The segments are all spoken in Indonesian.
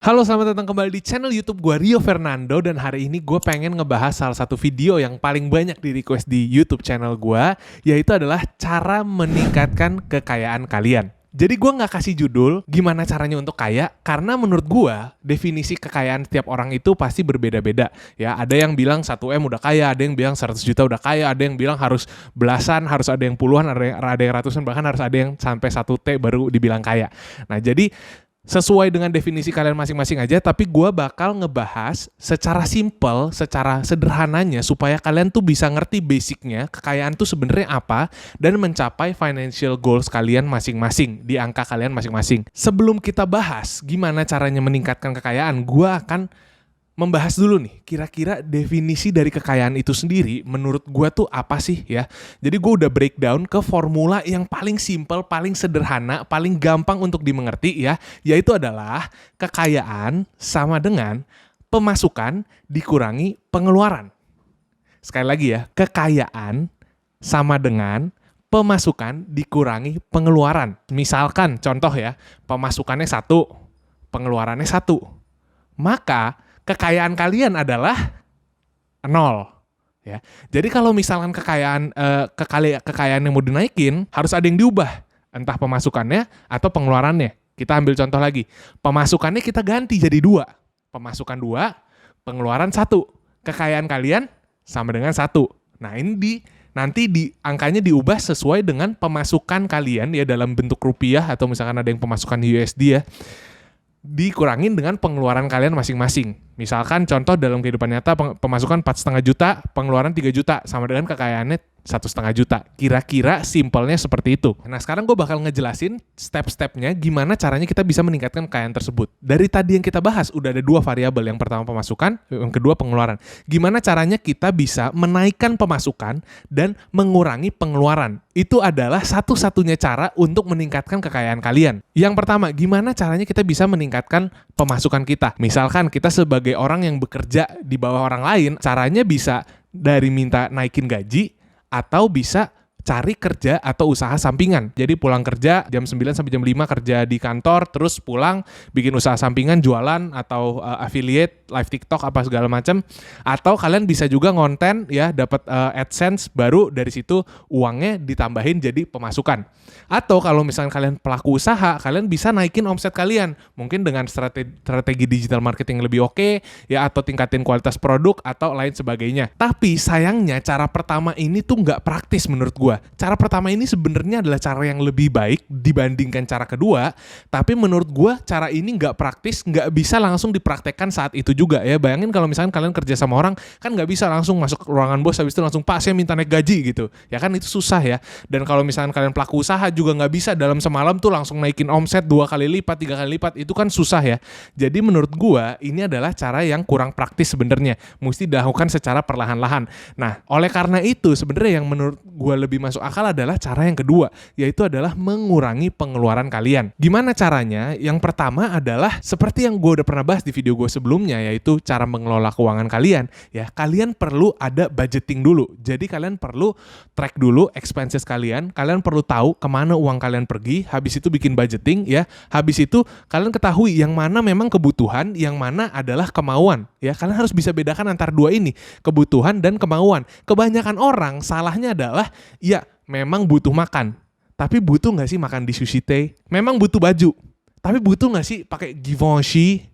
Halo, selamat datang kembali di channel YouTube gue, Rio Fernando, dan hari ini gue pengen ngebahas salah satu video yang paling banyak di request di YouTube channel gue, yaitu adalah cara meningkatkan kekayaan kalian. Jadi gue nggak kasih judul gimana caranya untuk kaya, karena menurut gue definisi kekayaan setiap orang itu pasti berbeda-beda. Ya, ada yang bilang 1M udah kaya, ada yang bilang 100 juta udah kaya, ada yang bilang harus belasan, harus ada yang puluhan, ada yang ratusan, bahkan harus ada yang sampai 1T baru dibilang kaya. Nah, jadi sesuai dengan definisi kalian masing-masing aja, tapi gue bakal ngebahas secara simple, secara sederhananya supaya kalian tuh bisa ngerti basicnya kekayaan tuh sebenarnya apa dan mencapai financial goals kalian masing-masing di angka kalian masing-masing. Sebelum kita bahas gimana caranya meningkatkan kekayaan, gue akan membahas dulu nih, kira-kira definisi dari kekayaan itu sendiri menurut gue tuh apa sih ya. Jadi gue udah breakdown ke formula yang paling simple, paling sederhana, paling gampang untuk dimengerti ya, yaitu adalah kekayaan sama dengan pemasukan dikurangi pengeluaran. Sekali lagi ya, kekayaan sama dengan pemasukan dikurangi pengeluaran. Misalkan contoh ya, pemasukannya 1, pengeluarannya 1. Maka kekayaan kalian adalah 0. Ya. Jadi kalau misalkan kekayaan yang mau dinaikin, harus ada yang diubah. Entah pemasukannya atau pengeluarannya. Kita ambil contoh lagi. Pemasukannya kita ganti jadi 2. Pemasukan 2, pengeluaran 1. Kekayaan kalian sama dengan 1. Nah, ini nanti angkanya diubah sesuai dengan pemasukan kalian ya, dalam bentuk rupiah atau misalkan ada yang pemasukan USD ya, dikurangin dengan pengeluaran kalian masing-masing. Misalkan contoh dalam kehidupan nyata, pemasukan 4,5 juta, pengeluaran 3 juta, sama dengan kekayaannya 1,5 juta. Kira-kira simpelnya seperti itu. Nah, sekarang gue bakal ngejelasin step-stepnya gimana caranya kita bisa meningkatkan kekayaan tersebut. Dari tadi yang kita bahas, udah ada 2 variabel. Yang pertama pemasukan, yang kedua pengeluaran. Gimana caranya kita bisa menaikkan pemasukan dan mengurangi pengeluaran. Itu adalah satu-satunya cara untuk meningkatkan kekayaan kalian. Yang pertama, gimana caranya kita bisa meningkatkan pemasukan kita. Misalkan kita sebagai orang yang bekerja di bawah orang lain, caranya bisa dari minta naikin gaji, atau bisa cari kerja atau usaha sampingan. Jadi pulang kerja jam 9 sampai jam 5 kerja di kantor, terus pulang bikin usaha sampingan, jualan atau affiliate, live TikTok apa segala macam. Atau kalian bisa juga ngonten ya, dapat AdSense, baru dari situ uangnya ditambahin jadi pemasukan. Atau kalau misalnya kalian pelaku usaha, kalian bisa naikin omset kalian. Mungkin dengan strategi digital marketing yang lebih oke ya, atau tingkatin kualitas produk atau lain sebagainya. Tapi sayangnya cara pertama ini tuh nggak praktis menurut gue. Cara pertama ini sebenarnya adalah cara yang lebih baik dibandingkan cara kedua, tapi menurut gue cara ini nggak praktis, nggak bisa langsung dipraktekkan saat itu juga ya. Bayangin kalau misalkan kalian kerja sama orang, kan nggak bisa langsung masuk ruangan bos habis itu langsung, "Pak, saya minta naik gaji," gitu ya kan, itu susah ya. Dan kalau misalkan kalian pelaku usaha juga nggak bisa dalam semalam tuh langsung naikin omset 2 kali lipat, 3 kali lipat, itu kan susah ya. Jadi menurut gue ini adalah cara yang kurang praktis sebenarnya, mesti dilakukan secara perlahan-lahan. Nah, oleh karena itu sebenarnya yang menurut gue lebih masuk akal adalah cara yang kedua, yaitu adalah mengurangi pengeluaran kalian. Gimana caranya? Yang pertama adalah seperti yang gue udah pernah bahas di video gue sebelumnya, yaitu cara mengelola keuangan kalian. Ya, kalian perlu ada budgeting dulu. Jadi kalian perlu track dulu expenses kalian perlu tahu kemana uang kalian pergi, habis itu bikin budgeting ya, habis itu kalian ketahui yang mana memang kebutuhan, yang mana adalah kemauan. Ya, kalian harus bisa bedakan antara dua ini, kebutuhan dan kemauan. Kebanyakan orang salahnya adalah, ya memang butuh makan, tapi butuh nggak sih makan di Sushi Tei? Memang butuh baju, tapi butuh nggak sih pakai Givenchy?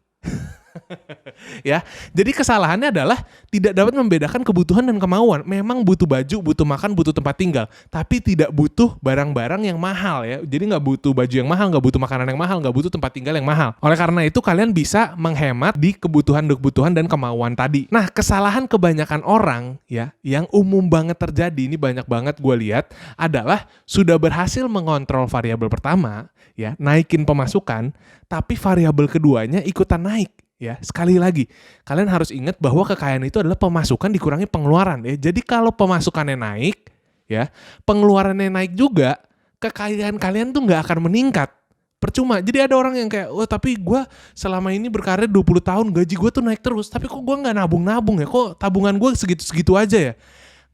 Ya, jadi kesalahannya adalah tidak dapat membedakan kebutuhan dan kemauan. Memang butuh baju, butuh makan, butuh tempat tinggal, tapi tidak butuh barang-barang yang mahal ya. Jadi nggak butuh baju yang mahal, nggak butuh makanan yang mahal, nggak butuh tempat tinggal yang mahal. Oleh karena itu kalian bisa menghemat di kebutuhan dan kemauan tadi. Nah, kesalahan kebanyakan orang ya, yang umum banget terjadi, ini banyak banget gue lihat, adalah sudah berhasil mengontrol variabel pertama ya, naikin pemasukan, tapi variabel keduanya ikutan naik. Ya, sekali lagi, kalian harus ingat bahwa kekayaan itu adalah pemasukan dikurangi pengeluaran ya. Jadi kalau pemasukannya naik, ya, pengeluarannya naik juga, kekayaan kalian tuh nggak akan meningkat. Percuma. Jadi ada orang yang kayak, "Oh, tapi gue selama ini berkarir 20 tahun, gaji gue tuh naik terus, tapi kok gue nggak nabung-nabung ya? Kok tabungan gue segitu-segitu aja ya?"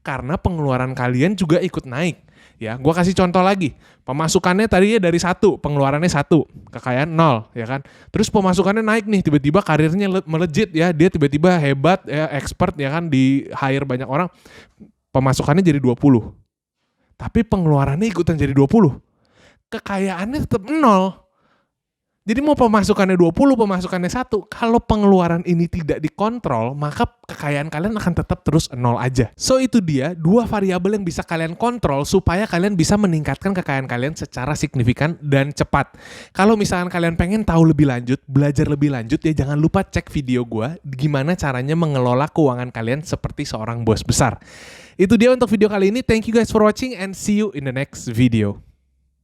Karena pengeluaran kalian juga ikut naik. Ya, gua kasih contoh lagi. Pemasukannya tadinya dari 1, pengeluarannya 1, kekayaan 0, ya kan. Terus pemasukannya naik nih, tiba-tiba karirnya melejit ya, dia tiba-tiba hebat ya, expert ya kan, di hire banyak orang. Pemasukannya jadi 20. Tapi pengeluarannya ikutan jadi 20. Kekayaannya tetap 0. Jadi mau pemasukannya 20, pemasukannya 1, kalau pengeluaran ini tidak dikontrol, maka kekayaan kalian akan tetap terus 0 aja. So itu dia 2 variabel yang bisa kalian kontrol supaya kalian bisa meningkatkan kekayaan kalian secara signifikan dan cepat. Kalau misalkan kalian pengen tahu lebih lanjut, belajar lebih lanjut, ya jangan lupa cek video gue gimana caranya mengelola keuangan kalian seperti seorang bos besar. Itu dia untuk video kali ini. Thank you guys for watching and see you in the next video.